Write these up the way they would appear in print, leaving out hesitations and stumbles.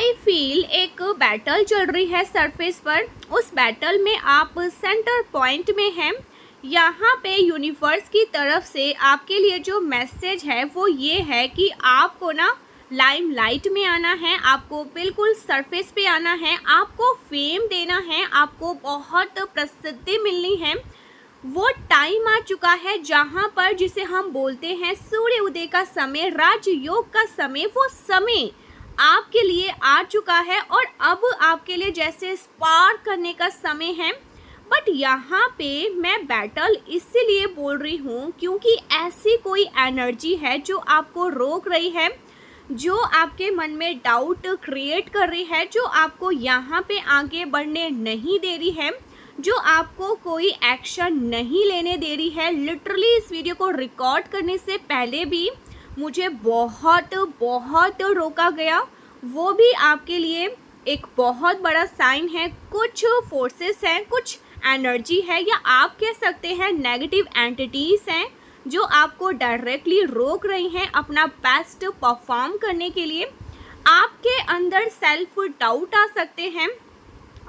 I feel एक battle चल रही है सरफेस पर। उस बैटल में आप सेंटर पॉइंट में हैं। यहाँ पे यूनिवर्स की तरफ से आपके लिए जो मैसेज है वो ये है कि आपको ना लाइमलाइट में आना है, आपको बिल्कुल सरफेस पे आना है, आपको फेम देना है, आपको बहुत प्रसिद्धि मिलनी है। वो टाइम आ चुका है जहाँ पर जिसे हम बोलते हैं सूर्य उदय का समय, राजयोग का समय, वो समय आपके लिए आ चुका है और अब आपके लिए जैसे स्पार्क करने का समय है। बट यहाँ पे मैं बैटल इसलिए बोल रही हूँ क्योंकि ऐसी कोई एनर्जी है जो आपको रोक रही है, जो आपके मन में डाउट क्रिएट कर रही है, जो आपको यहाँ पे आगे बढ़ने नहीं दे रही है, जो आपको कोई एक्शन नहीं लेने दे रही है। लिटरली इस वीडियो को रिकॉर्ड करने से पहले भी मुझे बहुत रोका गया। वो भी आपके लिए एक बहुत बड़ा साइन है। कुछ फोर्सेस हैं, कुछ एनर्जी है, या आप कह सकते हैं नेगेटिव एंटिटीज हैं जो आपको डायरेक्टली रोक रही हैं अपना बेस्ट परफॉर्म करने के लिए। आपके अंदर सेल्फ डाउट आ सकते हैं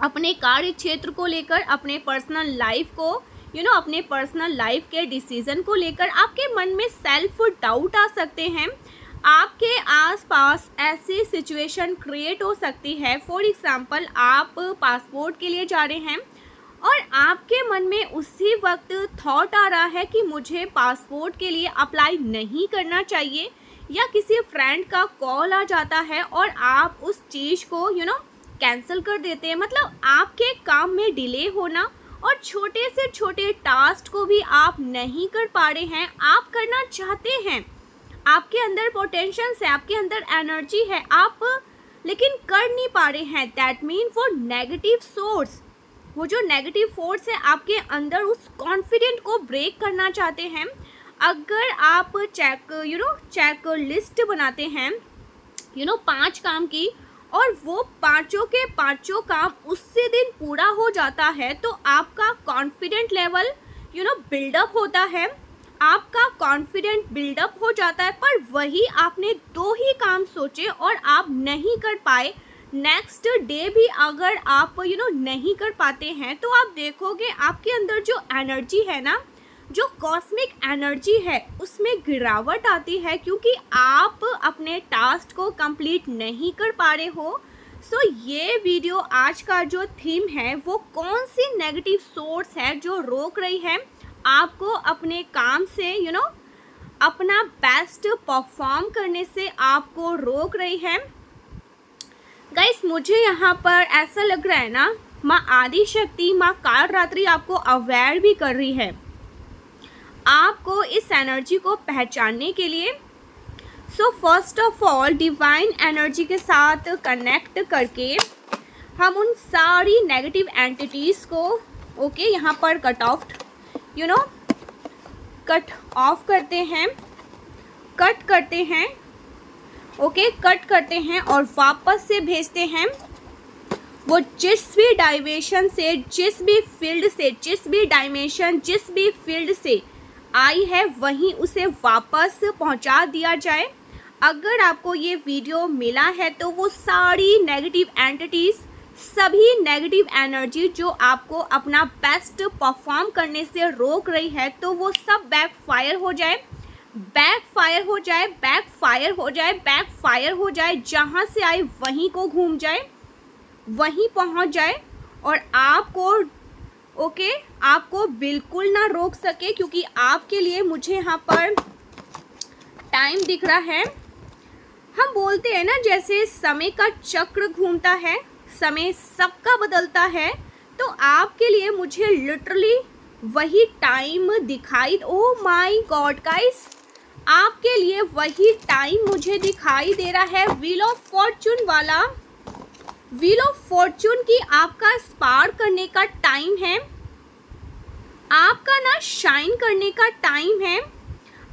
अपने कार्य क्षेत्र को लेकर, अपने पर्सनल लाइफ को अपने पर्सनल लाइफ के डिसीजन को लेकर आपके मन में सेल्फ डाउट आ सकते हैं। आपके आसपास ऐसी सिचुएशन क्रिएट हो सकती है। फॉर एग्जांपल, आप पासपोर्ट के लिए जा रहे हैं और आपके मन में उसी वक्त थॉट आ रहा है कि मुझे पासपोर्ट के लिए अप्लाई नहीं करना चाहिए, या किसी फ्रेंड का कॉल आ जाता है और आप उस चीज़ को कैंसिल कर देते हैं। मतलब आपके काम में डिले होना और छोटे से छोटे टास्क को भी आप नहीं कर पा रहे हैं। आप करना चाहते हैं, आपके अंदर पोटेंशियल है, आपके अंदर एनर्जी है, आप लेकिन कर नहीं पा रहे हैं। दैट मीन वो नेगेटिव सोर्स, वो जो नेगेटिव फोर्स है आपके अंदर, उस कॉन्फिडेंट को ब्रेक करना चाहते हैं। अगर आप चेक लिस्ट बनाते हैं 5 काम की, और वो पांचों के पांचों काम उससे दिन पूरा हो जाता है, तो आपका कॉन्फिडेंट लेवल बिल्डअप होता है, आपका कॉन्फिडेंट बिल्डअप हो जाता है। पर वही आपने 2 ही काम सोचे और आप नहीं कर पाए, नेक्स्ट डे भी अगर आप नहीं कर पाते हैं, तो आप देखोगे आपके अंदर जो एनर्जी है ना, जो कॉस्मिक एनर्जी है, उसमें गिरावट आती है, क्योंकि आप अपने टास्क को कंप्लीट नहीं कर पा रहे हो। सो ये वीडियो आज का जो थीम है वो कौन सी नेगेटिव सोर्स है जो रोक रही है आपको अपने काम से अपना बेस्ट परफॉर्म करने से आपको रोक रही है। गाइस, मुझे यहाँ पर ऐसा लग रहा है ना, माँ आदि शक्ति, माँ काल रात्रि आपको अवेयर भी कर रही है आपको इस एनर्जी को पहचानने के लिए। So first of all divine energy के साथ कनेक्ट करके हम उन सारी नेगेटिव एंटिटीज़ को यहाँ पर कट ऑफ करते हैं, कट करते हैं और वापस से भेजते हैं। वो जिस भी डायमेंशन से, जिस भी फील्ड से, जिस भी डायमेंशन, जिस भी फील्ड से आई है, वहीं उसे वापस पहुंचा दिया जाए। अगर आपको ये वीडियो मिला है तो वो सारी नेगेटिव एंटिटीज़, सभी नेगेटिव एनर्जी जो आपको अपना बेस्ट परफॉर्म करने से रोक रही है, तो वो सब बैकफायर हो जाए, बैकफायर हो जाए, बैकफायर हो जाए, बैकफायर हो जाए। जहाँ से आई वहीं को घूम जाए, वहीं पहुँच जाए और आपको बिल्कुल ना रोक सके। क्योंकि आपके लिए मुझे यहाँ पर टाइम दिख रहा है। हम बोलते हैं ना, जैसे समय का चक्र घूमता है, समय सबका बदलता है, तो आपके लिए मुझे लिटरली वही टाइम दिखाई, ओह माय गॉड गाइस, आपके लिए वही टाइम मुझे दिखाई दे रहा है। व्हील ऑफ फॉर्चून वाला, व्हील ऑफ फॉर्चून की आपका स्पार्क करने का टाइम है, आपका ना शाइन करने का टाइम है।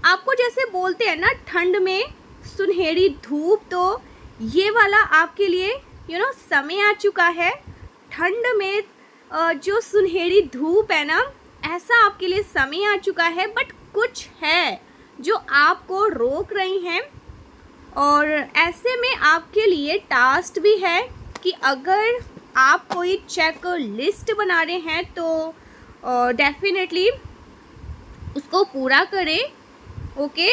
आपको जैसे बोलते हैं ना, ठंड में सुनहरी धूप, तो ये वाला आपके लिए समय आ चुका है। ठंड में जो सुनहरी धूप है ना, ऐसा आपके लिए समय आ चुका है। बट कुछ है जो आपको रोक रही हैं और ऐसे में आपके लिए टास्क भी है कि अगर आप कोई चेक लिस्ट बना रहे हैं तो डेफिनेटली उसको पूरा करें। ओके,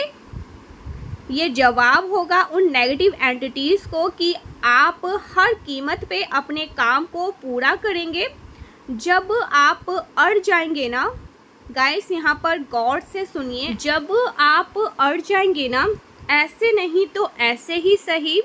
ये जवाब होगा उन नेगेटिव एंटिटीज़ को कि आप हर कीमत पे अपने काम को पूरा करेंगे। जब आप अड़ जाएंगे ना गाइस, यहाँ पर गौर से सुनिए, जब आप अड़ जाएंगे ना, ऐसे नहीं तो ऐसे ही सही,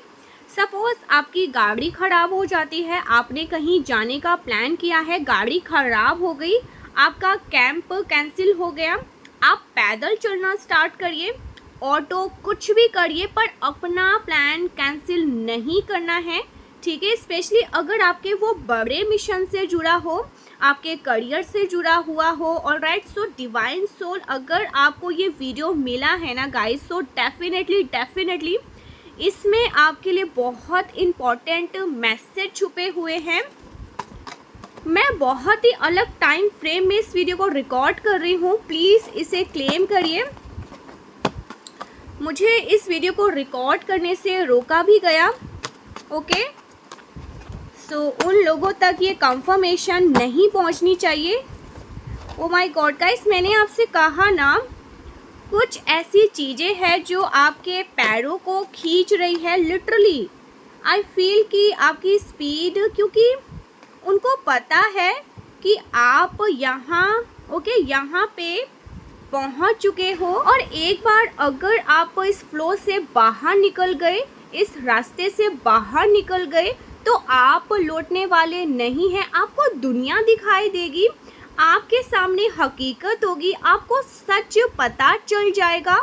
सपोज आपकी गाड़ी ख़राब हो जाती है, आपने कहीं जाने का प्लान किया है, गाड़ी ख़राब हो गई, आपका कैंप कैंसिल हो गया, आप पैदल चलना स्टार्ट करिए, ऑटो कुछ भी करिए, पर अपना प्लान कैंसिल नहीं करना है, ठीक है। स्पेशली अगर आपके वो बड़े मिशन से जुड़ा हो, आपके करियर से जुड़ा हुआ हो, ऑलराइट। सो डिवाइन सोल, अगर आपको ये वीडियो मिला है ना गाइस, सो डेफिनेटली इसमें आपके लिए बहुत इम्पॉर्टेंट मैसेज छुपे हुए हैं। मैं बहुत ही अलग टाइम फ्रेम में इस वीडियो को रिकॉर्ड कर रही हूँ, प्लीज़ इसे क्लेम करिए। मुझे इस वीडियो को रिकॉर्ड करने से रोका भी गया। ओके, सो उन लोगों तक ये कंफर्मेशन नहीं पहुंचनी चाहिए। ओ माय गॉड गाइस, मैंने आपसे कहा ना, कुछ ऐसी चीज़ें हैं जो आपके पैरों को खींच रही है। लिटरली आई फील कि आपकी स्पीड, क्योंकि उनको पता है कि आप यहाँ पे पहुंच चुके हो, और एक बार अगर आप इस फ्लो से बाहर निकल गए, इस रास्ते से बाहर निकल गए, तो आप लौटने वाले नहीं हैं। आपको दुनिया दिखाई देगी, आपके सामने हकीकत होगी, आपको सच पता चल जाएगा।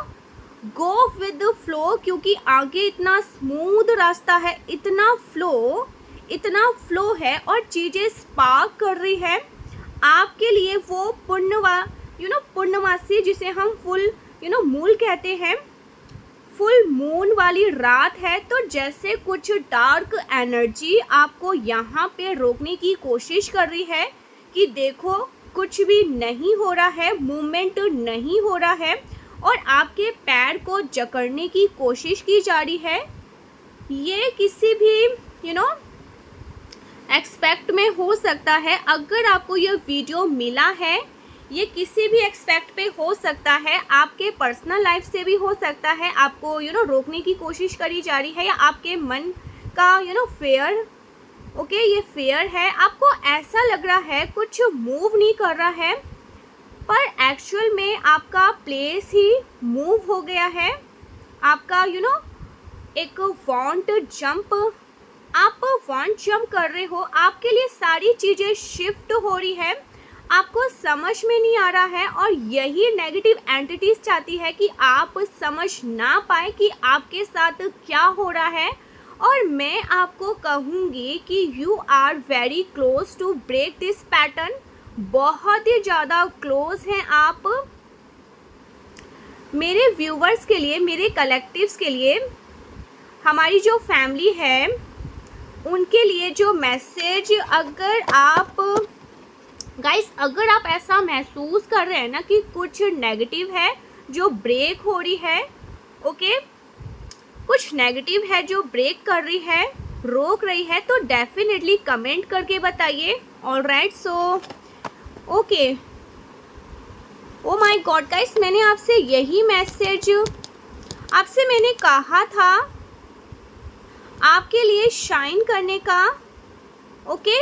गो विद द फ्लो, क्योंकि आगे इतना स्मूथ रास्ता है, इतना फ्लो है और चीज़ें स्पार्क कर रही है आपके लिए। वो पूर्णमासी जिसे हम फुल मून कहते हैं, फुल मून वाली रात है। तो जैसे कुछ डार्क एनर्जी आपको यहाँ पे रोकने की कोशिश कर रही है कि देखो कुछ भी नहीं हो रहा है, मूवमेंट नहीं हो रहा है, और आपके पैर को जकड़ने की कोशिश की जा रही है। ये किसी भी एक्सपेक्ट में हो सकता है। अगर आपको ये वीडियो मिला है, ये किसी भी एक्सपेक्ट पे हो सकता है, आपके पर्सनल लाइफ से भी हो सकता है। आपको रोकने की कोशिश करी जा रही है, या आपके मन का फेयर, ओके, ये फेयर है। आपको ऐसा लग रहा है कुछ मूव नहीं कर रहा है, पर एक्चुअल में आपका प्लेस ही मूव हो गया है। आपका एक वांट जंप, आप वांट जंप कर रहे हो, आपके लिए सारी चीज़ें शिफ्ट हो रही है, आपको समझ में नहीं आ रहा है। और यही नेगेटिव एंटिटीज चाहती है कि आप समझ ना पाए कि आपके साथ क्या हो रहा है। और मैं आपको कहूँगी कि you are very close to break this pattern, बहुत ही ज़्यादा क्लोज हैं आप। मेरे व्यूवर्स के लिए, मेरे कलेक्टिव्स के लिए, हमारी जो फैमिली है उनके लिए जो मैसेज, अगर आप ऐसा महसूस कर रहे हैं ना कि कुछ नेगेटिव है जो ब्रेक हो रही है, ओके, कुछ नेगेटिव है जो ब्रेक कर रही है, रोक रही है, तो डेफिनेटली कमेंट करके बताइए। Alright, so okay, oh my God guys, मैंने आपसे यही मैसेज, आपसे मैंने कहा था आपके लिए शाइन करने का, ओके,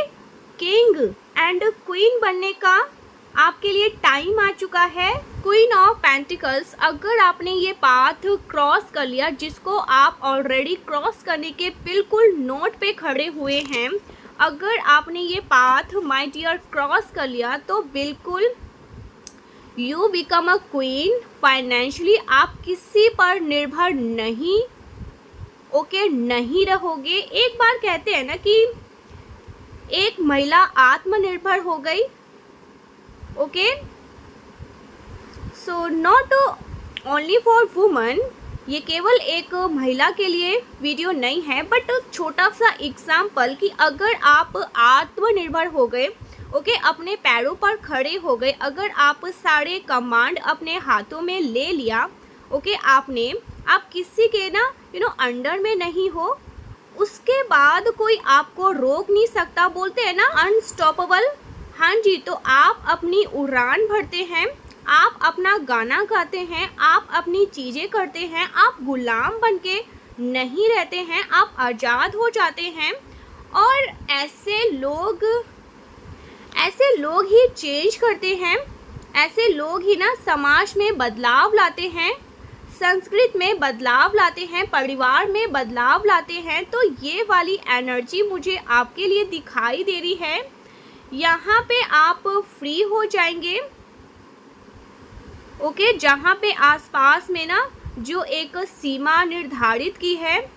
किंग एंड क्वीन बनने का आपके लिए टाइम आ चुका है। क्वीन ऑफ पेंटिकल्स, अगर आपने ये पाथ क्रॉस कर लिया, जिसको आप ऑलरेडी क्रॉस करने के बिल्कुल नोट पे खड़े हुए हैं, अगर आपने ये पाथ माय डियर क्रॉस कर लिया, तो बिल्कुल you become a queen. Financially आप किसी पर निर्भर नहीं, ओके, नहीं रहोगे। एक बार कहते हैं ना कि एक महिला आत्मनिर्भर हो गई, okay, so not only for woman, ये केवल एक महिला के लिए वीडियो नहीं है, बट छोटा सा एग्जाम्पल कि अगर आप आत्मनिर्भर हो गए, ओके, अपने पैरों पर खड़े हो गए, अगर आप सारे कमांड अपने हाथों में ले लिया, ओके, आपने आप किसी के ना अंडर में नहीं हो, उसके बाद कोई आपको रोक नहीं सकता। बोलते हैं ना अनस्टॉपेबल। हाँ जी, तो आप अपनी उड़ान भरते हैं, आप अपना गाना गाते हैं, आप अपनी चीज़ें करते हैं, आप गुलाम बनके नहीं रहते हैं, आप आज़ाद हो जाते हैं। और ऐसे लोग ही चेंज करते हैं, ऐसे लोग ही ना समाज में बदलाव लाते हैं, संस्कृति में बदलाव लाते हैं, परिवार में बदलाव लाते हैं। तो ये वाली एनर्जी मुझे आपके लिए दिखाई दे रही है। यहाँ पे आप फ्री हो जाएंगे। ओके, जहाँ पे आसपास में ना जो एक सीमा निर्धारित की है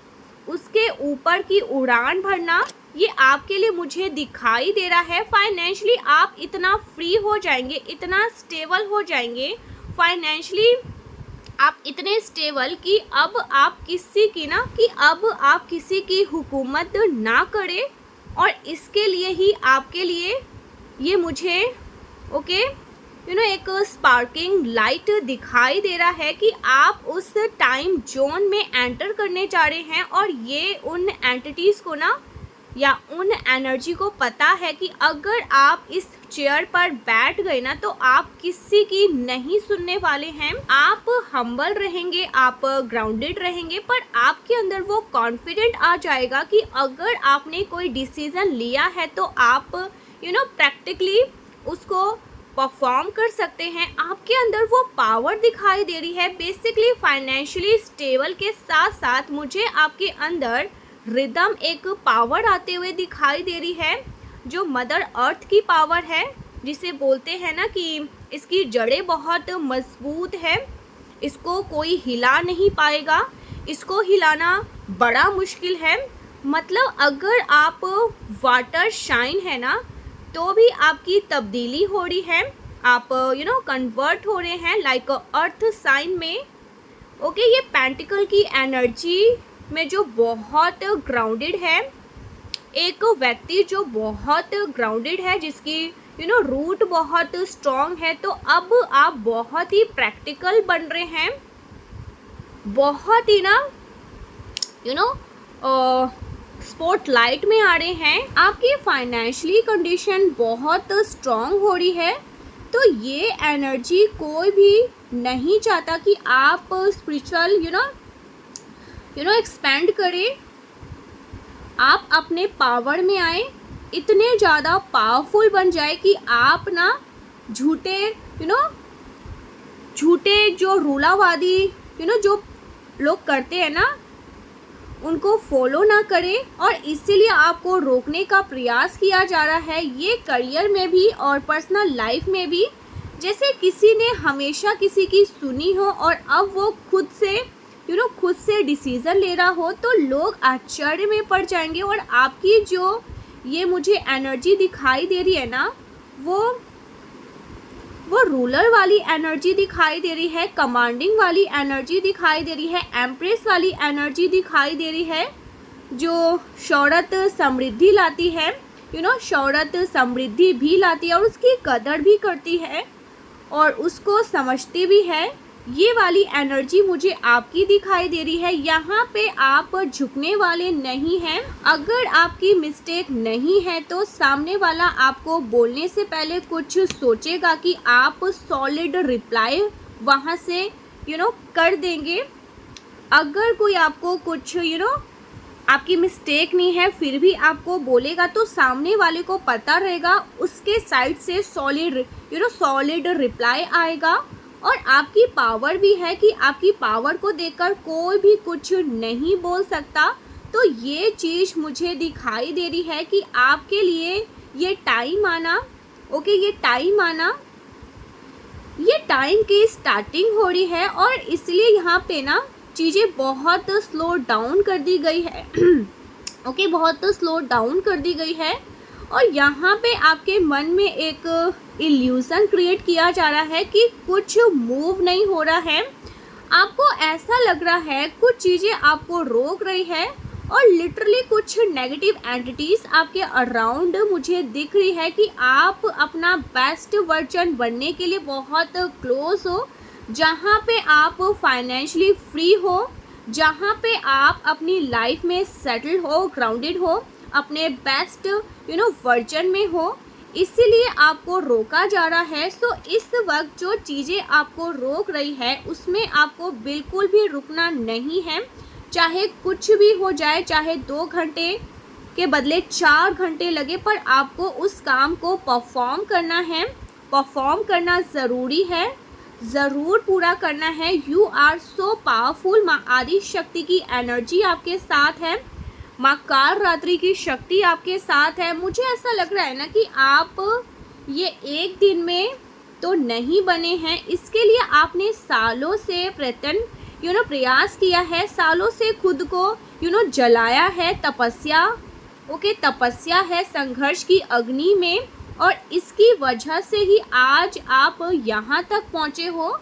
उसके ऊपर की उड़ान भरना, ये आपके लिए मुझे दिखाई दे रहा है। फाइनेंशियली आप इतना फ्री हो जाएंगे, इतना स्टेबल हो जाएंगे फाइनेंशियली, आप इतने स्टेबल कि अब आप किसी की हुकूमत ना करें। और इसके लिए ही आपके लिए ये मुझे एक स्पार्किंग लाइट दिखाई दे रहा है कि आप उस टाइम जोन में एंटर करने जा रहे हैं। और ये उन एंटिटीज़ को ना या उन एनर्जी को पता है कि अगर आप इस चेयर पर बैठ गए ना तो आप किसी की नहीं सुनने वाले हैं। आप हम्बल रहेंगे, आप ग्राउंडेड रहेंगे, पर आपके अंदर वो कॉन्फिडेंट आ जाएगा कि अगर आपने कोई डिसीजन लिया है तो आप प्रैक्टिकली उसको परफॉर्म कर सकते हैं। आपके अंदर वो पावर दिखाई दे रही है। बेसिकली फाइनेंशियली स्टेबल के साथ साथ मुझे आपके अंदर रिदम एक पावर आते हुए दिखाई दे रही है, जो मदर अर्थ की पावर है, जिसे बोलते हैं ना कि इसकी जड़ें बहुत मजबूत है, इसको कोई हिला नहीं पाएगा, इसको हिलाना बड़ा मुश्किल है। मतलब अगर आप वाटर शाइन है ना तो भी आपकी तब्दीली हो रही है, आप कन्वर्ट हो रहे हैं लाइक अर्थ साइन में। ओके, ये पेंटिकल की एनर्जी में जो बहुत ग्राउंडेड है, एक व्यक्ति जो बहुत ग्राउंडेड है, जिसकी रूट बहुत स्ट्रॉन्ग है, तो अब आप बहुत ही प्रैक्टिकल बन रहे हैं, बहुत ही ना स्पॉटलाइट में आ रहे हैं। आपकी फाइनेंशियली कंडीशन बहुत स्ट्रॉन्ग हो रही है। तो ये एनर्जी कोई भी नहीं चाहता कि आप स्पिरिचुअल एक्सपेंड करें, आप अपने पावर में आए, इतने ज़्यादा पावरफुल बन जाए कि आप ना झूठे जो रूलावादी जो लोग करते हैं ना उनको फॉलो ना करें। और इसीलिए आपको रोकने का प्रयास किया जा रहा है, ये करियर में भी और पर्सनल लाइफ में भी। जैसे किसी ने हमेशा किसी की सुनी हो और अब वो खुद से डिसीज़न ले रहा हो, तो लोग आश्चर्य में पड़ जाएंगे। और आपकी जो ये मुझे एनर्जी दिखाई दे रही है ना, वो रूलर वाली एनर्जी दिखाई दे रही है, कमांडिंग वाली एनर्जी दिखाई दे रही है, एम्प्रेस वाली एनर्जी दिखाई दे रही है, जो शौहरत समृद्धि लाती है, शौहरत समृद्धि भी लाती है और उसकी कदर भी करती है और उसको समझती भी है। ये वाली एनर्जी मुझे आपकी दिखाई दे रही है। यहाँ पे आप झुकने वाले नहीं हैं। अगर आपकी मिस्टेक नहीं है तो सामने वाला आपको बोलने से पहले कुछ सोचेगा कि आप सॉलिड रिप्लाई वहाँ से कर देंगे। अगर कोई आपको कुछ आपकी मिस्टेक नहीं है फिर भी आपको बोलेगा तो सामने वाले को पता रहेगा, उसके साइड से सॉलिड रिप्लाई आएगा। और आपकी पावर भी है कि आपकी पावर को देखकर कोई भी कुछ नहीं बोल सकता। तो ये चीज़ मुझे दिखाई दे रही है कि आपके लिए ये टाइम आना, ये टाइम की स्टार्टिंग हो रही है। और इसलिए यहाँ पे ना चीज़ें बहुत स्लो डाउन कर दी गई है। बहुत स्लो डाउन कर दी गई है। और यहाँ पे आपके मन में एक इल्यूज़न क्रिएट किया जा रहा है कि कुछ मूव नहीं हो रहा है। आपको ऐसा लग रहा है कुछ चीज़ें आपको रोक रही है और लिटरली कुछ नेगेटिव एंटिटीज़ आपके अराउंड मुझे दिख रही है कि आप अपना बेस्ट वर्जन बनने के लिए बहुत क्लोज हो, जहाँ पे आप फाइनेंशियली फ्री हो, जहाँ पे आप अपनी लाइफ में सेटल हो, ग्राउंडेड हो, अपने बेस्ट वर्जन में हो, इसीलिए आपको रोका जा रहा है। सो इस वक्त जो चीज़ें आपको रोक रही है उसमें आपको बिल्कुल भी रुकना नहीं है। चाहे कुछ भी हो जाए, चाहे 2 घंटे के बदले 4 घंटे लगे, पर आपको उस काम को परफॉर्म करना है। परफॉर्म करना ज़रूरी है, ज़रूर पूरा करना है। You are so powerful. माँ आदि शक्ति की एनर्जी आपके साथ है, माँ काल रात्रि की शक्ति आपके साथ है। मुझे ऐसा लग रहा है ना कि आप ये एक दिन में तो नहीं बने हैं, इसके लिए आपने सालों से प्रयास किया है, सालों से खुद को जलाया है। तपस्या तपस्या है संघर्ष की अग्नि में, और इसकी वजह से ही आज आप यहाँ तक पहुँचे हो।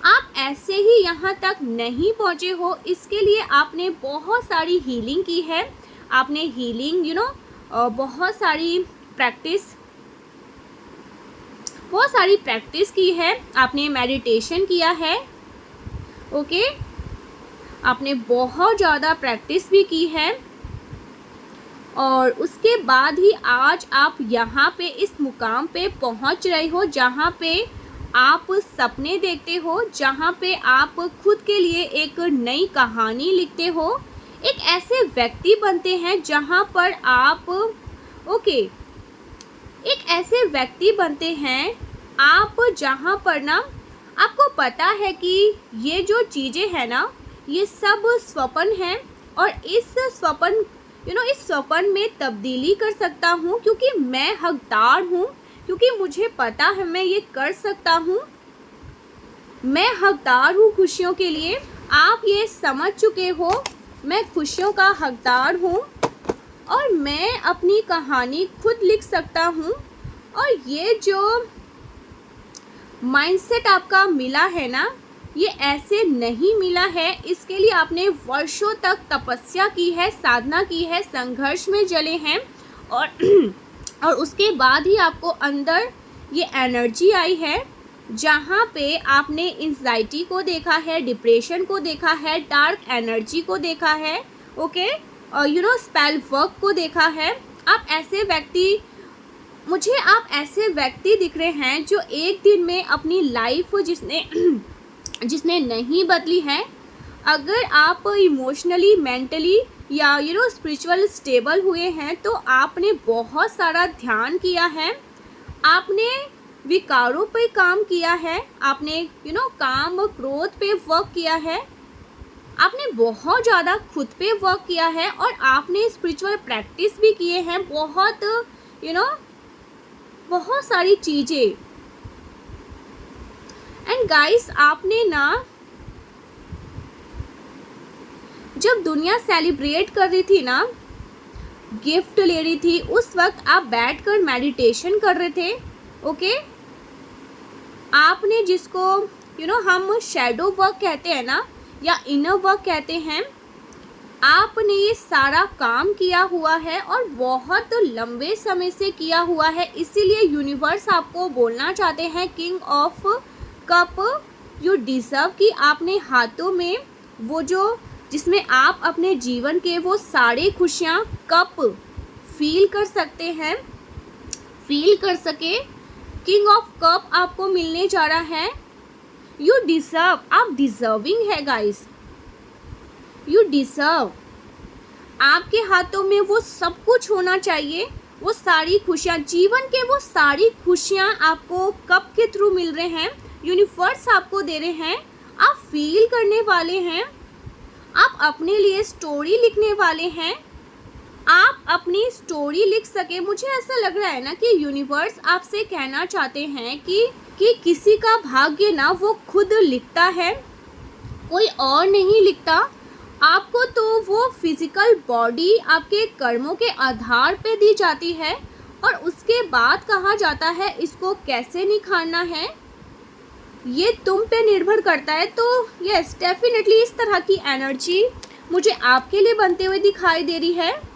आप ऐसे ही यहाँ तक नहीं पहुँचे हो, इसके लिए आपने बहुत सारी हीलिंग की है। आपने हीलिंग बहुत सारी प्रैक्टिस की है। आपने मेडिटेशन किया है, आपने बहुत ज़्यादा प्रैक्टिस भी की है, और उसके बाद ही आज आप यहाँ पे इस मुकाम पे पहुँच रहे हो जहाँ पे आप सपने देखते हो, जहाँ पे आप खुद के लिए एक नई कहानी लिखते हो। एक ऐसे व्यक्ति बनते हैं जहाँ पर आप एक ऐसे व्यक्ति बनते हैं आप जहाँ पर ना आपको पता है कि ये जो चीज़ें हैं ना, ये सब स्वप्न हैं, और इस स्वप्न में तब्दीली कर सकता हूँ, क्योंकि मैं हकदार हूँ, क्योंकि मुझे पता है मैं ये कर सकता हूँ। मैं हकदार हूँ खुशियों के लिए। आप ये समझ चुके हो, मैं खुशियों का हकदार हूँ, और मैं अपनी कहानी खुद लिख सकता हूँ। और ये जो माइंडसेट आपका मिला है ना, ये ऐसे नहीं मिला है। इसके लिए आपने वर्षों तक तपस्या की है, साधना की है, संघर्ष में जले हैं, और उसके बाद ही आपको अंदर ये एनर्जी आई है, जहाँ पे आपने एंजाइटी को देखा है, डिप्रेशन को देखा है, डार्क एनर्जी को देखा है, स्पेल वर्क को देखा है। आप ऐसे व्यक्ति दिख रहे हैं जो एक दिन में अपनी लाइफ जिसने नहीं बदली है। अगर आप इमोशनली, मेंटली या स्पिरिचुअल स्टेबल हुए हैं, तो आपने बहुत सारा ध्यान किया है, आपने विकारों पे काम किया है, आपने काम क्रोध पे वर्क किया है, आपने बहुत ज़्यादा खुद पे वर्क किया है, और आपने स्पिरिचुअल प्रैक्टिस भी किए हैं, बहुत सारी चीज़ें। एंड गाइस, आपने ना जब दुनिया सेलिब्रेट कर रही थी ना, गिफ्ट ले रही थी, उस वक्त आप बैठकर मेडिटेशन कर रहे थे। आपने जिसको हम शैडो वर्क कहते हैं ना, या इनर वर्क कहते हैं, आपने ये सारा काम किया हुआ है, और बहुत लंबे समय से किया हुआ है। इसीलिए यूनिवर्स आपको बोलना चाहते हैं, king of cup you deserve, कि आपने हाथों में वो जो जिसमें आप अपने जीवन के वो सारे खुशियाँ कप फील कर सकते हैं, फील कर सके। किंग ऑफ कप आपको मिलने जा रहा है। यू डिज़र्व, आप डिज़र्विंग है गाइस, यू डिज़र्व। आपके हाथों में वो सब कुछ होना चाहिए, वो सारी खुशियाँ, जीवन के वो सारी खुशियाँ आपको कप के थ्रू मिल रहे हैं, यूनिवर्स आपको दे रहे हैं। आप फील करने वाले हैं, आप अपने लिए स्टोरी लिखने वाले हैं, आप अपनी स्टोरी लिख सके। मुझे ऐसा लग रहा है ना कि यूनिवर्स आपसे कहना चाहते हैं कि किसी का भाग्य ना वो खुद लिखता है, कोई और नहीं लिखता। आपको तो वो फिजिकल बॉडी आपके कर्मों के आधार पे दी जाती है, और उसके बाद कहा जाता है इसको कैसे निखारना है, ये तुम पे निर्भर करता है। तो यस, डेफिनेटली इस तरह की एनर्जी मुझे आपके लिए बनते हुए दिखाई दे रही है।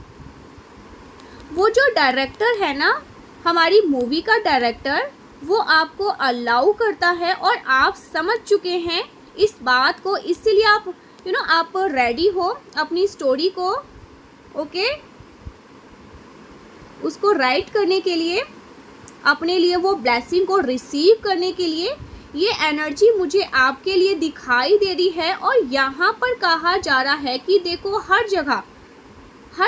वो जो डायरेक्टर है ना, हमारी मूवी का डायरेक्टर, वो आपको अलाउ करता है, और आप समझ चुके हैं इस बात को, इसीलिए आप आप रेडी हो अपनी स्टोरी को उसको राइट करने के लिए, अपने लिए वो ब्लेसिंग को रिसीव करने के लिए। ये एनर्जी मुझे आपके लिए दिखाई दे रही है। और यहाँ पर कहा जा रहा है कि देखो, हर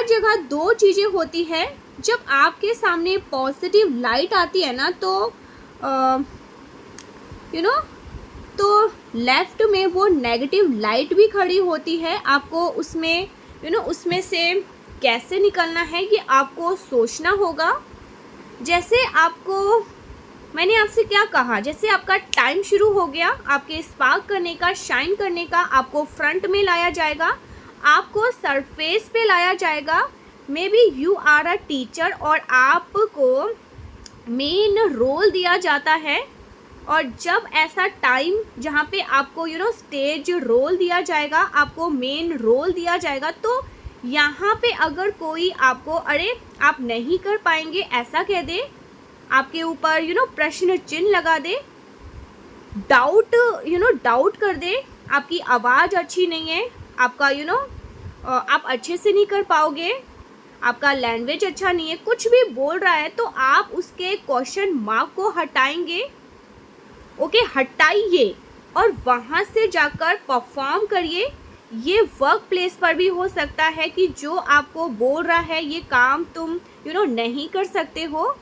जगह दो चीज़ें होती है। जब आपके सामने पॉजिटिव लाइट आती है ना, तो तो लेफ्ट में वो नेगेटिव लाइट भी खड़ी होती है। आपको उसमें उसमें से कैसे निकलना है ये आपको सोचना होगा। जैसे मैंने आपसे क्या कहा, जैसे आपका टाइम शुरू हो गया आपके स्पार्क करने का, शाइन करने का, आपको फ्रंट में लाया जाएगा, आपको सरफेस पे लाया जाएगा। May be you are a teacher और आपको मेन रोल दिया जाता है। और जब ऐसा टाइम जहाँ पे आपको स्टेज रोल दिया जाएगा, आपको मेन रोल दिया जाएगा, तो यहाँ पे अगर कोई आपको अरे आप नहीं कर पाएंगे ऐसा कह दे, आपके ऊपर प्रश्न चिन्ह लगा दे, डाउट कर दे, आपकी आवाज़ अच्छी नहीं है, आपका आप अच्छे से नहीं कर पाओगे, आपका लैंग्वेज अच्छा नहीं है, कुछ भी बोल रहा है, तो आप उसके क्वेश्चन मार्क को हटाएंगे। हटाइए और वहाँ से जाकर परफॉर्म करिए। ये वर्क प्लेस पर भी हो सकता है कि जो आपको बोल रहा है ये काम तुम नहीं कर सकते हो,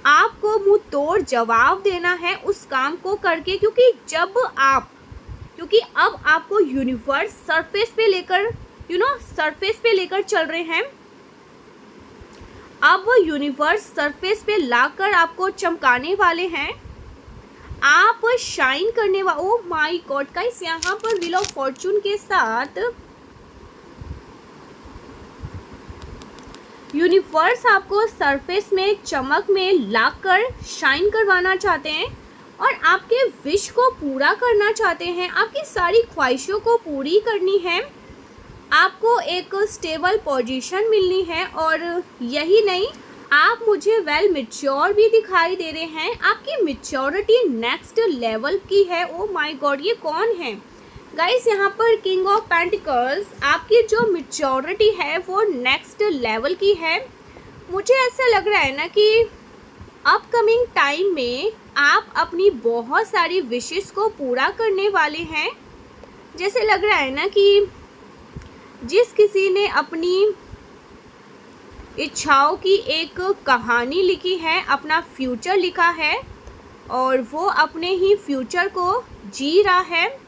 आपको मुंह तोड़ जवाब देना है उस काम को करके। क्योंकि अब आपको यूनिवर्स सरफेस पे लेकर चल रहे हैं। अब वो यूनिवर्स सरफेस पे लाकर आपको चमकाने वाले हैं, आप शाइन करने वाले। ओ माय गॉड गाइस, यहाँ पर व्हील ऑफ फॉर्चून के साथ यूनिवर्स आपको सरफेस में चमक में लाकर शाइन करवाना चाहते हैं और आपके विश को पूरा करना चाहते हैं, आपकी सारी ख्वाहिशों को पूरी करनी है, आपको एक स्टेबल पोजीशन मिलनी है। और यही नहीं, आप मुझे वेल मैच्योर भी दिखाई दे रहे हैं, आपकी मैच्योरिटी नेक्स्ट लेवल की है। ओ माय गॉड, ये कौन है गाइस? यहाँ पर किंग ऑफ पेंटिकल्स, आपकी जो मैच्योरिटी है वो नेक्स्ट लेवल की है। मुझे ऐसा लग रहा है ना कि अपकमिंग टाइम में आप अपनी बहुत सारी विशेस को पूरा करने वाले हैं। जैसे लग रहा है ना कि जिस किसी ने अपनी इच्छाओं की एक कहानी लिखी है, अपना फ्यूचर लिखा है और वो अपने ही फ्यूचर को जी रहा है,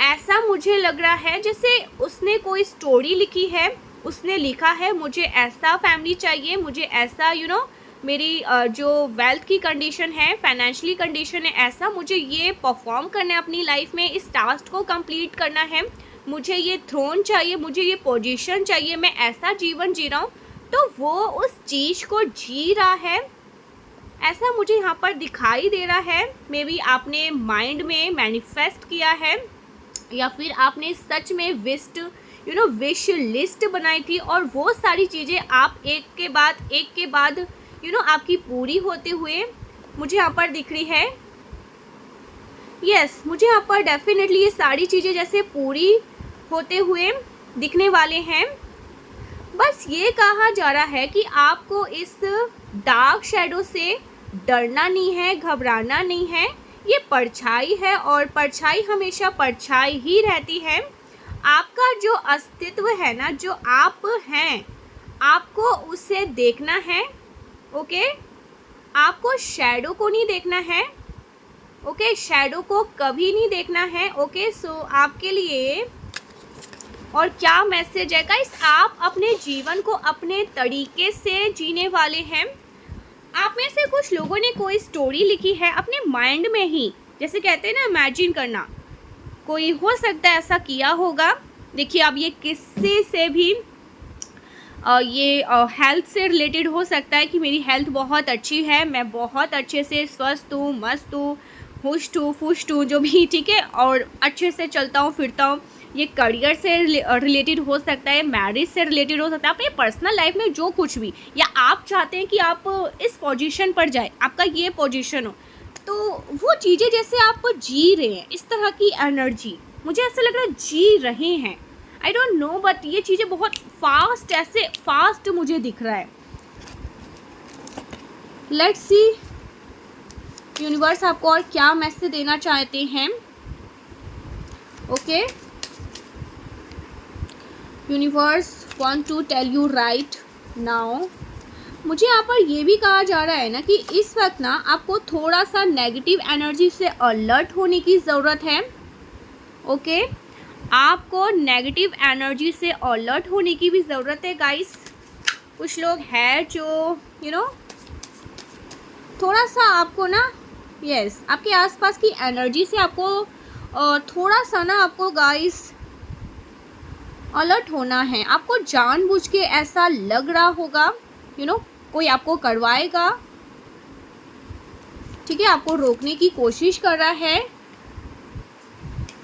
ऐसा मुझे लग रहा है। जैसे उसने कोई स्टोरी लिखी है, उसने लिखा है मुझे ऐसा फैमिली चाहिए, मुझे ऐसा मेरी जो वेल्थ की कंडीशन है, फाइनेंशियली कंडीशन है, ऐसा मुझे ये परफॉर्म करना है अपनी लाइफ में, इस टास्क को कंप्लीट करना है, मुझे ये थ्रोन चाहिए, मुझे ये पोजीशन चाहिए, मैं ऐसा जीवन जी रहा हूँ। तो वो उस चीज़ को जी रहा है, ऐसा मुझे यहाँ पर दिखाई दे रहा है। मे बी आपने माइंड में मैनिफेस्ट किया है या फिर आपने सच में विश लिस्ट बनाई थी और वो सारी चीज़ें आप एक के बाद आपकी पूरी होते हुए मुझे यहाँ पर दिख रही है। यस, मुझे यहाँ पर डेफिनेटली ये सारी चीज़ें जैसे पूरी होते हुए दिखने वाले हैं। बस ये कहा जा रहा है कि आपको इस डार्क शैडो से डरना नहीं है, घबराना नहीं है। ये परछाई है और परछाई हमेशा परछाई ही रहती है। आपका जो अस्तित्व है ना, जो आप हैं, आपको उसे देखना है। आपको शैडो को नहीं देखना है। शैडो को कभी नहीं देखना है। सो आपके लिए और क्या मैसेज है गाइस? आप अपने जीवन को अपने तरीके से जीने वाले हैं। आप में से कुछ लोगों ने कोई स्टोरी लिखी है अपने माइंड में ही, जैसे कहते हैं ना इमेजिन करना, कोई हो सकता है ऐसा किया होगा। देखिए, अब ये किसी से भी ये हेल्थ से रिलेटेड हो सकता है कि मेरी हेल्थ बहुत अच्छी है, मैं बहुत अच्छे से स्वस्थ हूँ, मस्त हूँ, हुष्ट हूँ, पुष्ट हूँ, जो भी ठीक है, और अच्छे से चलता हूँ फिरता हूँ। ये करियर से रिलेटेड हो सकता है, मैरिज से रिलेटेड हो सकता है, अपने पर्सनल लाइफ में जो कुछ भी, या आप चाहते हैं कि आप इस पोजीशन पर जाए, आपका ये पोजीशन हो, तो वो चीज़ें जैसे आप जी रहे हैं, इस तरह की एनर्जी मुझे ऐसा लग रहा है जी रहे हैं। आई डोंट नो बट ये चीज़ें बहुत फास्ट, ऐसे फास्ट मुझे दिख रहा है। लेट्स सी यूनिवर्स आपको और क्या मैसेज देना चाहते हैं। Okay, universe want to tell you right now. मुझे यहाँ पर ये भी कहा जा रहा है ना कि इस वक्त ना आपको थोड़ा सा नेगेटिव एनर्जी से अलर्ट होने की ज़रूरत है। ओके, आपको नेगेटिव एनर्जी से अलर्ट होने की भी ज़रूरत है गाइस। कुछ लोग हैं जो थोड़ा सा आपको ना आपके आसपास की एनर्जी से आपको थोड़ा सा ना आपको गाइस अलर्ट होना है। आपको जानबूझ के ऐसा लग रहा होगा कोई आपको करवाएगा, ठीक है, आपको रोकने की कोशिश कर रहा है।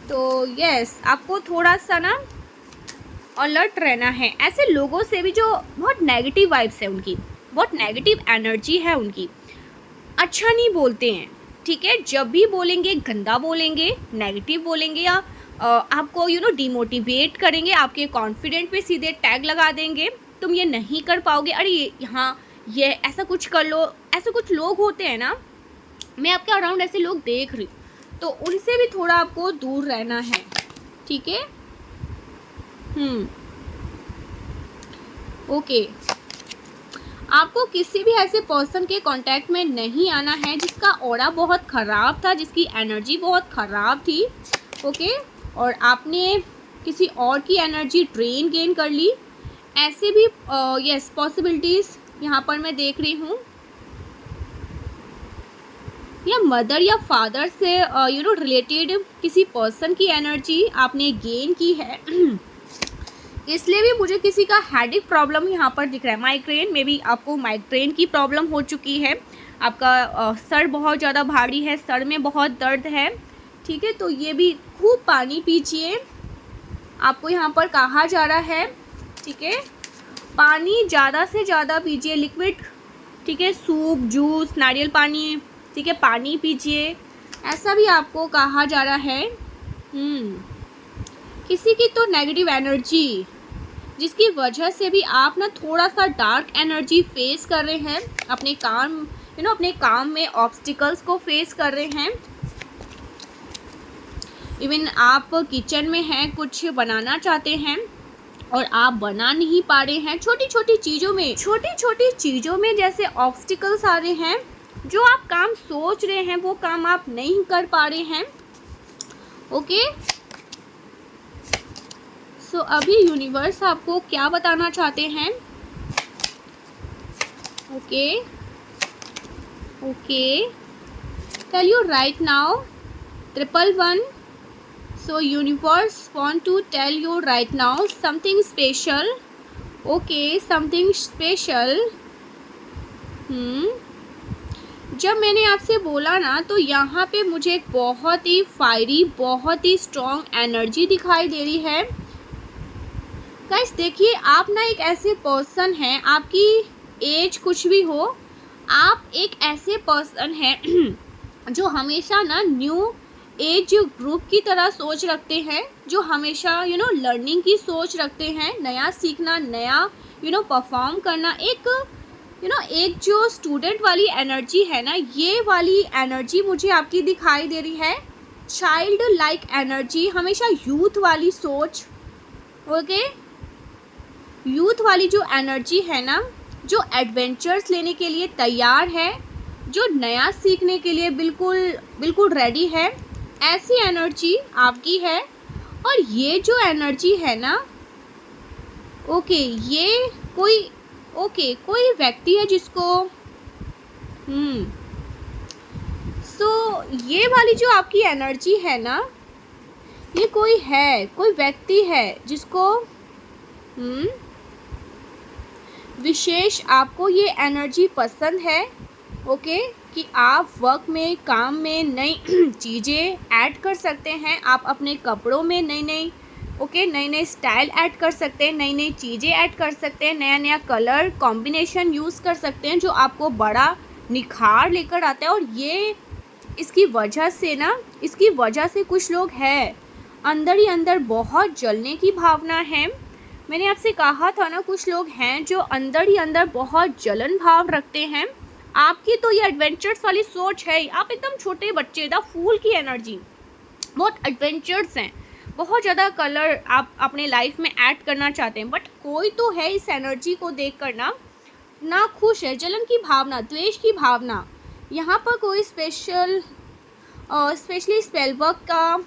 तो आपको थोड़ा सा ना अलर्ट रहना है ऐसे लोगों से भी जो बहुत नेगेटिव वाइब्स है, उनकी बहुत नेगेटिव एनर्जी है, उनकी अच्छा नहीं बोलते हैं, ठीक है। जब भी बोलेंगे गंदा बोलेंगे, नेगेटिव बोलेंगे या आपको डिमोटिवेट करेंगे, आपके कॉन्फिडेंट पे सीधे टैग लगा देंगे, तुम ये नहीं कर पाओगे, अरे ये ऐसा कुछ कर लो। ऐसे कुछ लोग होते हैं ना, मैं आपके अराउंड ऐसे लोग देख रही हूँ, तो उनसे भी थोड़ा आपको दूर रहना है, ठीक है। ओके, आपको किसी भी ऐसे पर्सन के कांटेक्ट में नहीं आना है जिसका ऑरा बहुत ख़राब था, जिसकी एनर्जी बहुत ख़राब थी। ओके, और आपने किसी और की एनर्जी ड्रेन गेन कर ली, ऐसे भी पॉसिबिलिटीज़ यहाँ पर मैं देख रही हूँ। या मदर या फादर से रिलेटेड किसी पर्सन की एनर्जी आपने गेन की है, इसलिए भी मुझे किसी का हेडेक प्रॉब्लम यहाँ पर दिख रहा है। माइग्रेन में भी आपको माइग्रेन की प्रॉब्लम हो चुकी है, आपका सर बहुत ज़्यादा भारी है, सर में बहुत दर्द है, ठीक है। तो ये भी खूब पानी पीजिए, आपको यहाँ पर कहा जा रहा है, ठीक है। पानी ज़्यादा से ज़्यादा पीजिए, लिक्विड, ठीक है, सूप, जूस, नारियल पानी, ठीक है, पानी पीजिए, ऐसा भी आपको कहा जा रहा है। किसी की तो नेगेटिव एनर्जी जिसकी वजह से भी आप ना थोड़ा सा डार्क एनर्जी फेस कर रहे हैं, अपने काम अपने काम में ऑब्स्टिकल्स को फेस कर रहे हैं। इवन आप किचन में हैं, कुछ बनाना चाहते हैं और आप बना नहीं पा रहे हैं, छोटी छोटी चीज़ों में जैसे ऑब्स्टिकल्स आ रहे हैं, जो आप काम सोच रहे हैं वो काम आप नहीं कर पा रहे हैं। ओके, सो अभी यूनिवर्स आपको क्या बताना चाहते हैं। Okay, tell you right now 111। So universe want to tell you right now something special. Okay, something special. जब मैंने आपसे बोला ना, तो यहाँ पे मुझे एक बहुत ही फायरी, बहुत ही स्ट्रॉन्ग एनर्जी दिखाई दे रही है। गाइस देखिए, आप ना एक ऐसे पर्सन हैं, आपकी एज कुछ भी हो, आप एक ऐसे पर्सन हैं जो हमेशा ना न्यू एज ग्रुप की तरह सोच रखते हैं, जो हमेशा लर्निंग की सोच रखते हैं, नया सीखना, नया परफॉर्म करना। एक जो स्टूडेंट वाली एनर्जी है ना, ये वाली एनर्जी मुझे आपकी दिखाई दे रही है। चाइल्ड लाइक एनर्जी, हमेशा यूथ वाली सोच। ओके, यूथ वाली जो एनर्जी है ना, जो एडवेंचर्स लेने के लिए तैयार है, जो नया सीखने के लिए बिल्कुल रेडी है, ऐसी एनर्जी आपकी है। और ये जो एनर्जी है ना, ये कोई व्यक्ति है जिसको ये वाली जो आपकी एनर्जी है ना, ये कोई व्यक्ति है जिसको विशेष आपको ये एनर्जी पसंद है। ओके, कि आप वर्क में, काम में नई चीज़ें ऐड कर सकते हैं, आप अपने कपड़ों में नई स्टाइल ऐड कर सकते हैं, नई चीज़ें ऐड कर सकते हैं, नया कलर कॉम्बिनेशन यूज़ कर सकते हैं, जो आपको बड़ा निखार लेकर आता है। और ये इसकी वजह से कुछ लोग हैं, अंदर ही अंदर बहुत जलने की भावना है। मैंने आपसे कहा था ना, कुछ लोग हैं जो अंदर ही अंदर बहुत जलन भाव रखते हैं। आपकी तो ये एडवेंचर्स वाली सोच है, आप एकदम छोटे बच्चे, द फूल की एनर्जी, बहुत एडवेंचर्स हैं, बहुत ज़्यादा कलर आप अपने लाइफ में ऐड करना चाहते हैं। बट कोई तो है इस एनर्जी को देख कर ना खुश है, जलन की भावना, द्वेष की भावना। यहाँ पर कोई स्पेशली स्पेल वर्क का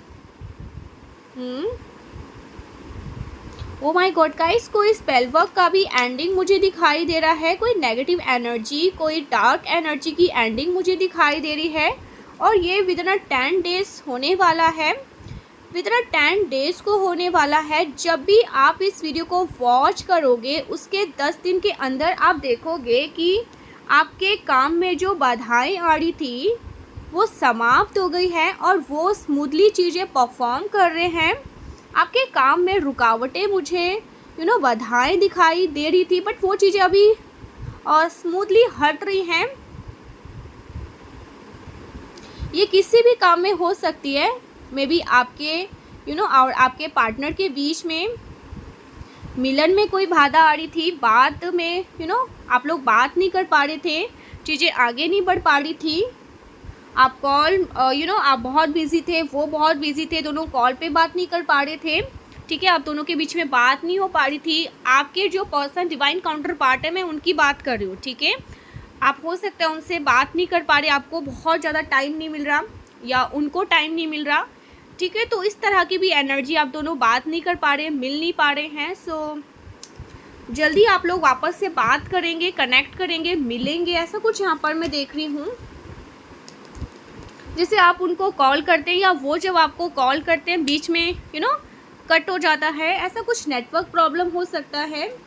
ओ माय गॉड गाइस, कोई स्पेल वर्क का भी एंडिंग मुझे दिखाई दे रहा है। कोई नेगेटिव एनर्जी, कोई डार्क एनर्जी की एंडिंग मुझे दिखाई दे रही है। और ये विद इन 10 डेज होने वाला है, विद इन 10 डेज को होने वाला है। जब भी आप इस वीडियो को वॉच करोगे उसके 10 दिन के अंदर आप देखोगे कि आपके काम में जो बाधाएं आ रही थी वो समाप्त हो गई है और वो स्मूथली चीज़ें परफॉर्म कर रहे हैं। आपके काम में रुकावटें मुझे बाधाएं दिखाई दे रही थी, बट वो चीज़ें अभी स्मूथली हट रही हैं। ये किसी भी काम में हो सकती है, मे बी आपके और आपके पार्टनर के बीच में मिलन में कोई बाधा आ रही थी, बात में आप लोग बात नहीं कर पा रहे थे, चीज़ें आगे नहीं बढ़ पा रही थी। आप कॉल आप बहुत बिजी थे, वो बहुत बिजी थे, दोनों कॉल पे बात नहीं कर पा रहे थे, ठीक है। आप दोनों के बीच में बात नहीं हो पा रही थी। आपके जो पर्सन डिवाइन काउंटर पार्ट है, मैं उनकी बात कर रही हूँ, ठीक है। आप हो सकता है उनसे बात नहीं कर पा रहे, आपको बहुत ज़्यादा टाइम नहीं मिल रहा या उनको टाइम नहीं मिल रहा, ठीक है। तो इस तरह की भी एनर्जी, आप दोनों बात नहीं कर पा रहे, मिल नहीं पा रहे हैं। सो जल्दी आप लोग वापस से बात करेंगे, कनेक्ट करेंगे, मिलेंगे, ऐसा कुछ यहाँ पर मैं देख रही हूँ। जैसे आप उनको कॉल करते हैं या वो जब आपको कॉल करते हैं बीच में कट हो जाता है, ऐसा कुछ नेटवर्क प्रॉब्लम हो सकता है।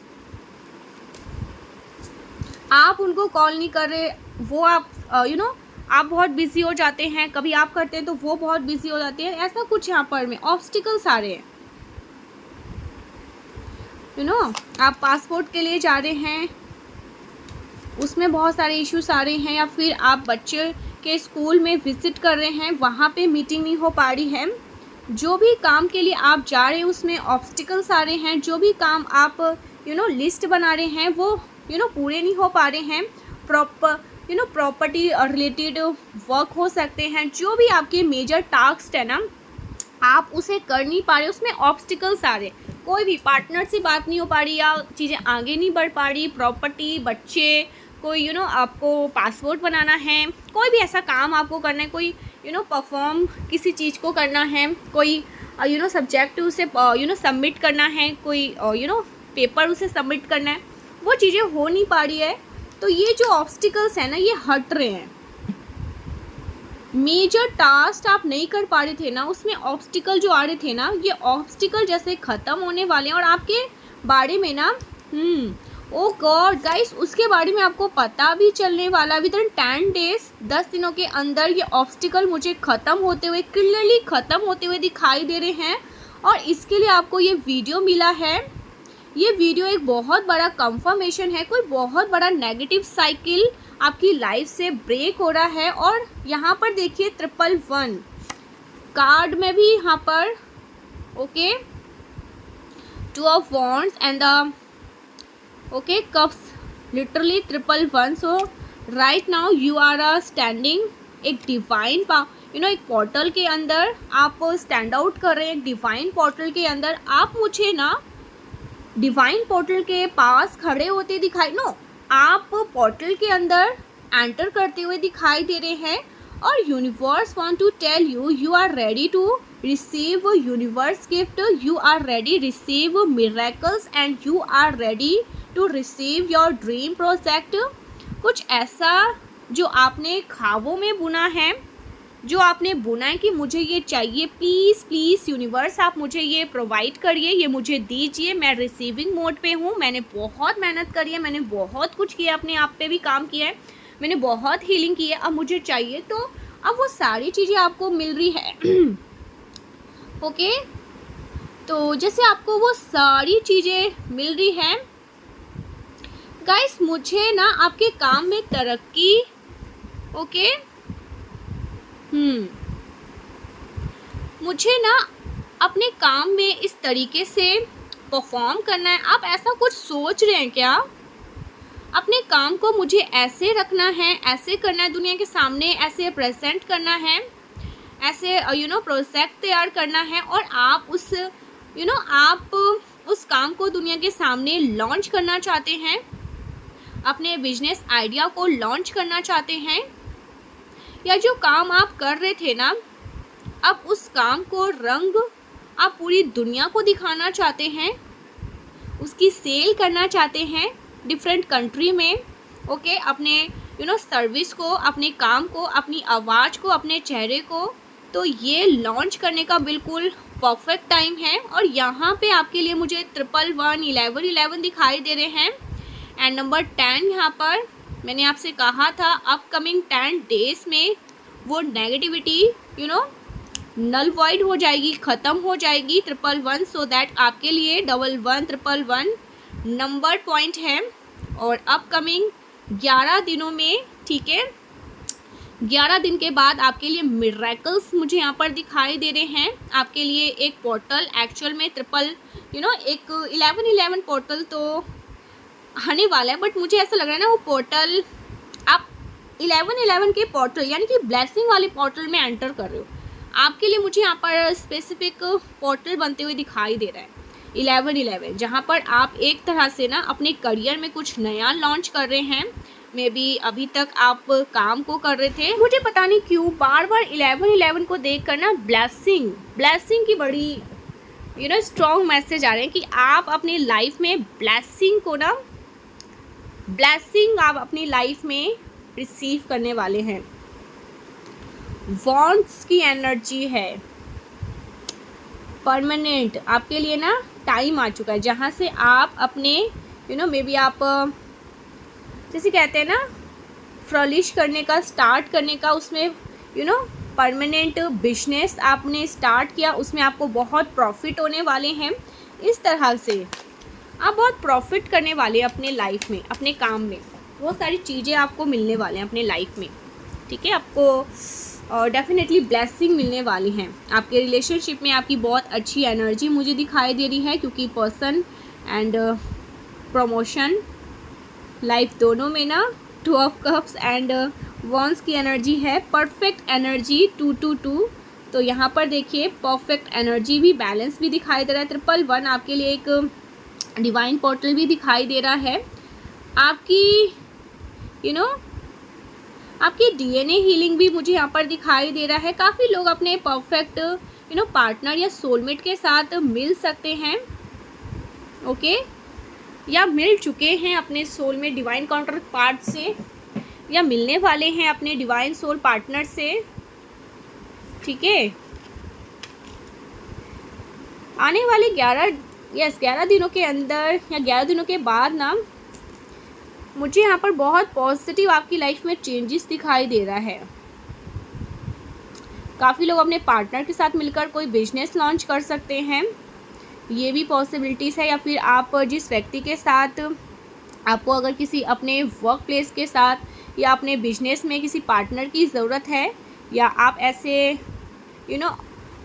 आप उनको कॉल नहीं कर रहे, वो आप आप बहुत बिजी हो जाते हैं, कभी आप करते हैं तो वो बहुत बिजी हो जाते हैं, ऐसा कुछ यहाँ पर में ऑब्स्टिकल्स आ रहे हैं। आप पासपोर्ट के लिए जा रहे हैं, उसमें बहुत सारे इश्यूज आ रहे हैं, या फिर आप बच्चे के स्कूल में विजिट कर रहे हैं, वहाँ पे मीटिंग नहीं हो पा रही है। जो भी काम के लिए आप जा रहे हैं उसमें ऑब्स्टिकल्स आ रहे हैं। जो भी काम आप लिस्ट बना रहे हैं वो पूरे नहीं हो पा रहे हैं। प्रॉपर्टी रिलेटेड वर्क हो सकते हैं। जो भी आपके मेजर टास्क है ना, आप उसे कर नहीं पा रहे, उसमें ऑब्स्टिकल्स आ रहे। कोई भी पार्टनर से बात नहीं हो पा रही या चीज़ें आगे नहीं बढ़ पा रही, प्रॉपर्टी, बच्चे, कोई आपको पासपोर्ट बनाना है, कोई भी ऐसा काम आपको करना है, कोई परफॉर्म किसी चीज़ को करना है, कोई सब्जेक्ट उसे सबमिट करना है, कोई पेपर उसे सबमिट करना है, वो चीज़ें हो नहीं पा रही है। तो ये जो ऑब्स्टिकल्स है ना, ये हट रहे हैं। मेजर टास्क आप नहीं कर पा रहे थे ना, उसमें ऑब्स्टिकल जो आ रहे थे ना, ये ऑब्स्टिकल जैसे ख़त्म होने वाले हैं। और आपके बारे में ना ओ गॉड गाइस, उसके बारे में आपको पता भी चलने वाला। विद इन 10 डेज, 10 दिनों के अंदर ये ऑब्स्टिकल मुझे ख़त्म होते हुए, क्लियरली ख़त्म होते हुए दिखाई दे रहे हैं। और इसके लिए आपको ये वीडियो मिला है। ये वीडियो एक बहुत बड़ा कंफर्मेशन है, कोई बहुत बड़ा नेगेटिव साइकिल आपकी लाइफ से ब्रेक हो रहा है। और यहाँ पर देखिए 111 कार्ड में भी यहाँ पर okay 2 of wands and the okay cups, literally 111। So right now you are standing एक डिवाइन एक पोर्टल के अंदर आप स्टैंड आउट कर रहे हैं, एक डिवाइन पोर्टल के अंदर। आप मुझे ना डिवाइन पोर्टल के पास खड़े होते दिखाई, आप पोर्टल के अंदर एंटर करते हुए दिखाई दे रहे हैं। और universe want to tell you, you are ready to receive universe gift, you are ready receive miracles and you are ready to receive your dream project. कुछ ऐसा जो आपने ख्वाबों में बुना है, जो आपने बुना है कि मुझे ये चाहिए, प्लीज़ प्लीज़ यूनिवर्स आप मुझे ये प्रोवाइड करिए, ये मुझे दीजिए। मैं रिसीविंग मोड पे हूँ, मैंने बहुत मेहनत करी है, मैंने बहुत कुछ किया, अपने आप पे भी काम किया है, मैंने बहुत हीलिंग की है, अब मुझे चाहिए। तो अब वो सारी चीज़ें आपको मिल रही है ओके। तो जैसे आपको वो सारी चीज़ें मिल रही हैं गाइस, मुझे ना आपके काम में तरक्की ओके मुझे ना अपने काम में इस तरीके से परफॉर्म करना है। आप ऐसा कुछ सोच रहे हैं क्या? अपने काम को मुझे ऐसे रखना है, ऐसे करना है, दुनिया के सामने ऐसे प्रेजेंट करना है, ऐसे प्रोजेक्ट तैयार करना है, और आप आप उस काम को दुनिया के सामने लॉन्च करना चाहते हैं, अपने बिजनेस आइडिया को लॉन्च करना चाहते हैं, या जो काम आप कर रहे थे ना, अब उस काम को रंग आप पूरी दुनिया को दिखाना चाहते हैं, उसकी सेल करना चाहते हैं डिफरेंट कंट्री में। ओके, अपने सर्विस को, अपने काम को, अपनी आवाज़ को, अपने चेहरे को, तो ये लॉन्च करने का बिल्कुल परफेक्ट टाइम है। और यहाँ पे आपके लिए मुझे 111 11 दिखाई दे रहे हैं, एंड नंबर 10 यहाँ पर मैंने आपसे कहा था अपकमिंग 10 डेज में वो नेगेटिविटी नल वॉइड हो जाएगी, ख़त्म हो जाएगी 111, सो दैट आपके लिए 11 111 नंबर पॉइंट है। और अपकमिंग 11 दिनों में, ठीक है, 11 दिन के बाद आपके लिए मिरेकल्स मुझे यहाँ पर दिखाई दे रहे हैं। आपके लिए एक पोर्टल, एक्चुअल में एक 11 पोर्टल तो आने वाला है, बट मुझे ऐसा लग रहा है ना वो पोर्टल आप 11 के पोर्टल यानी कि ब्लेसिंग वाले पोर्टल में एंटर कर रहे हो। आपके लिए मुझे यहाँ पर स्पेसिफिक पोर्टल बनते हुए दिखाई दे रहा है 11 जहाँ पर आप एक तरह से ना अपने करियर में कुछ नया लॉन्च कर रहे हैं। मे बी अभी तक आप काम को कर रहे थे, मुझे पता नहीं क्यों बार बार 11 को देख कर ना ब्लेसिंग की बड़ी स्ट्रॉन्ग मैसेज आ रहे हैं कि आप अपनी लाइफ में ब्लेसिंग आप अपनी लाइफ में रिसीव करने वाले हैं। वॉन्ट्स की एनर्जी है, परमानेंट आपके लिए ना टाइम आ चुका है जहाँ से आप अपने मे बी आप जैसे कहते हैं ना फ्लरिश करने का, स्टार्ट करने का, उसमें परमानेंट बिजनेस आपने स्टार्ट किया, उसमें आपको बहुत प्रॉफिट होने वाले हैं। इस तरह से आप बहुत प्रॉफिट करने वाले हैं अपने लाइफ में, अपने काम में, बहुत सारी चीज़ें आपको मिलने वाले हैं अपने लाइफ में, ठीक है। आपको डेफिनेटली ब्लेसिंग मिलने वाली हैं। आपके रिलेशनशिप में आपकी बहुत अच्छी एनर्जी मुझे दिखाई दे रही है, क्योंकि पर्सन एंड प्रमोशन लाइफ दोनों में ना 2 ऑफ कप्स एंड वॉन्स की एनर्जी है, परफेक्ट एनर्जी 222। तो यहाँ पर देखिए परफेक्ट एनर्जी भी, बैलेंस भी दिखाई दे रहा है। 111 आपके लिए एक डिवाइन पोर्टल भी दिखाई दे रहा है। आपकी आपकी डीएनए हीलिंग भी मुझे यहाँ पर दिखाई दे रहा है। काफ़ी लोग अपने परफेक्ट पार्टनर या सोलमेट के साथ मिल सकते हैं, ओके, या मिल चुके हैं अपने सोलमेट डिवाइन काउंटर पार्ट से, या मिलने वाले हैं अपने डिवाइन सोल पार्टनर से, ठीक है। आने वाले 11 दिनों के अंदर या 11 दिनों के बाद ना मुझे यहाँ पर बहुत पॉजिटिव आपकी लाइफ में चेंजेस दिखाई दे रहा है। काफ़ी लोग अपने पार्टनर के साथ मिलकर कोई बिजनेस लॉन्च कर सकते हैं, ये भी पॉसिबिलिटीज़ है। या फिर आप जिस व्यक्ति के साथ, आपको अगर किसी अपने वर्क प्लेस के साथ या अपने बिजनेस में किसी पार्टनर की ज़रूरत है, या आप ऐसे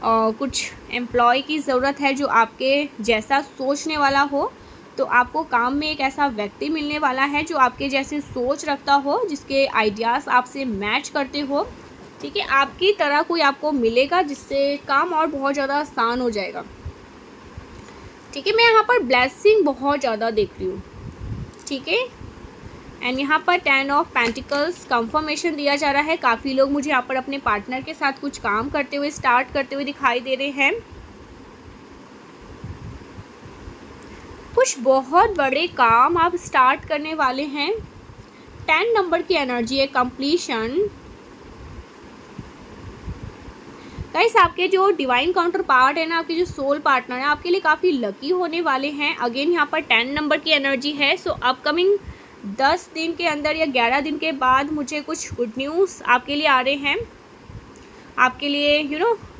कुछ एम्प्लॉय की ज़रूरत है जो आपके जैसा सोचने वाला हो, तो आपको काम में एक ऐसा व्यक्ति मिलने वाला है जो आपके जैसे सोच रखता हो, जिसके आइडियाज़ आपसे मैच करते हो, ठीक है। आपकी तरह कोई आपको मिलेगा जिससे काम और बहुत ज़्यादा आसान हो जाएगा, ठीक है। मैं यहाँ पर ब्लेसिंग बहुत ज़्यादा देख रही हूँ, ठीक है। एंड यहाँ पर 10 ऑफ पेंटिकल्स कंफर्मेशन दिया जा रहा है। काफ़ी लोग मुझे यहाँ पर अपने पार्टनर के साथ कुछ काम करते हुए, स्टार्ट करते हुए दिखाई दे रहे हैं। कुछ बहुत बड़े काम आप स्टार्ट करने वाले हैं। 10 नंबर की एनर्जी है, कंप्लीशन। गाइस, आपके जो डिवाइन काउंटर पार्ट है ना, आपके जो सोल पार्टनर है, आपके लिए काफ़ी लकी होने वाले हैं। अगेन यहाँ पर 10 नंबर की एनर्जी है। सो अपकमिंग 10 दिन के अंदर या 11 दिन के बाद मुझे कुछ गुड न्यूज़ आपके लिए आ रहे हैं, आपके लिए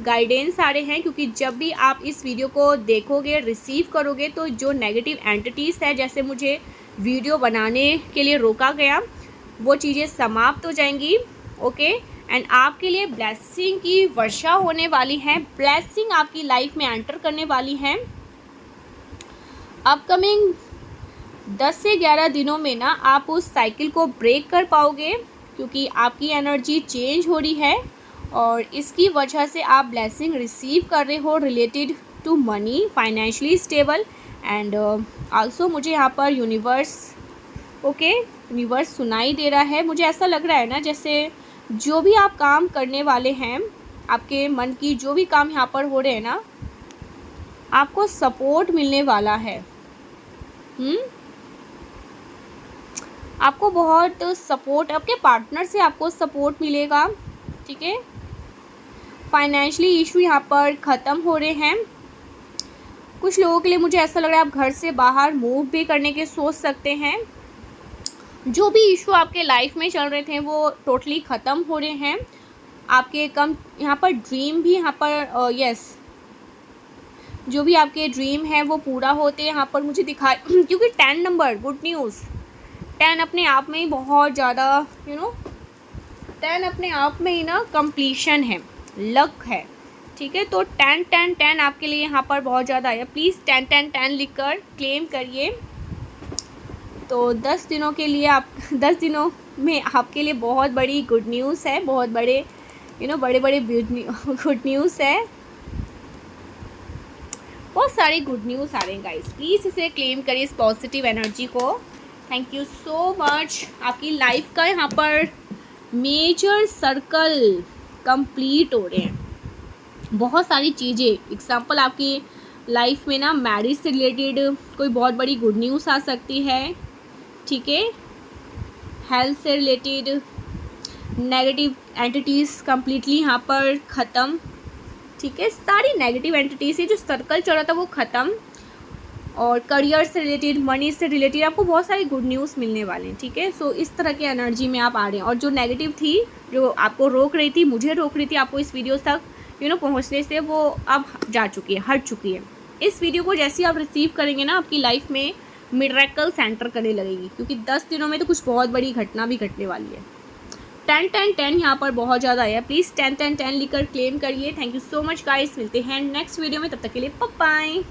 गाइडेंस आ रहे हैं। क्योंकि जब भी आप इस वीडियो को देखोगे, रिसीव करोगे, तो जो नेगेटिव एंटिटीज़ है, जैसे मुझे वीडियो बनाने के लिए रोका गया, वो चीज़ें समाप्त हो जाएंगी, ओके। एंड आपके लिए ब्लेसिंग की वर्षा होने वाली है। ब्लेसिंग आपकी लाइफ में एंटर करने वाली है। अपकमिंग 10 से 11 दिनों में ना आप उस साइकिल को ब्रेक कर पाओगे, क्योंकि आपकी एनर्जी चेंज हो रही है और इसकी वजह से आप ब्लेसिंग रिसीव कर रहे हो related to money, financially stable. And also मुझे यहाँ पर यूनिवर्स सुनाई दे रहा है। मुझे ऐसा लग रहा है ना जैसे जो भी आप काम करने वाले हैं, आपके मन की जो भी काम यहाँ पर हो रहे हैं ना, आपको सपोर्ट मिलने वाला है। आपको बहुत सपोर्ट, आपके पार्टनर से आपको सपोर्ट मिलेगा। ठीक है, फाइनेंशियली इशू यहाँ पर ख़त्म हो रहे हैं। कुछ लोगों के लिए मुझे ऐसा लग रहा है आप घर से बाहर मूव भी करने के सोच सकते हैं। जो भी इशू आपके लाइफ में चल रहे थे वो टोटली ख़त्म हो रहे हैं। आपके कम यहाँ पर ड्रीम भी यहाँ पर जो भी आपके ड्रीम है वो पूरा होते हैं यहाँ पर मुझे दिखाई क्योंकि 10 नंबर गुड न्यूज़, 10 अपने आप में ही बहुत ज़्यादा 10 अपने आप में ही ना कंप्लीशन है, लक है। ठीक है, तो 10 10 10 आपके लिए यहाँ पर बहुत ज़्यादा है। प्लीज़ 10 10 10 लिखकर क्लेम करिए। तो 10 दिनों के लिए 10 दिनों में आपके लिए बहुत बड़ी गुड न्यूज़ है, बहुत बड़े बड़े बड़े गुड न्यूज़ है, बहुत सारी गुड न्यूज़ आ रहे हैं गाइस। प्लीज़ इसे क्लेम करिए, इस पॉजिटिव एनर्जी को। Thank you so much. आपकी लाइफ का यहाँ पर मेजर सर्कल कंप्लीट हो रहे हैं। बहुत सारी चीज़ें, एग्जांपल आपकी लाइफ में ना मैरिज से रिलेटेड कोई बहुत बड़ी गुड न्यूज़ आ सकती है। ठीक है, हेल्थ से रिलेटेड नेगेटिव एंटिटीज़ कंप्लीटली यहाँ पर ख़त्म। ठीक है, सारी नेगेटिव एंटिटीज़ से जो सर्कल चल रहा था वो ख़त्म, और करियर से रिलेटेड, मनी से रिलेटेड आपको बहुत सारी गुड न्यूज़ मिलने वाले हैं। ठीक है, सो इस तरह की एनर्जी में आप आ रहे हैं। और जो नेगेटिव थी, जो आपको रोक रही थी, मुझे रोक रही थी आपको इस वीडियो तक पहुंचने से, वो अब जा चुकी है, हट चुकी है। इस वीडियो को जैसे ही आप रिसीव करेंगे ना, आपकी लाइफ में मिरेकल सेंटर करने लगेगी, क्योंकि 10 दिनों में तो कुछ बहुत बड़ी घटना भी घटने वाली है। 10 10 10 यहाँ पर बहुत ज़्यादा है। प्लीज़ 10 10 10 लिखकर क्लेम करिए। Thank you so much guys, मिलते हैं नेक्स्ट वीडियो में, तब तक के लिए बाय बाय।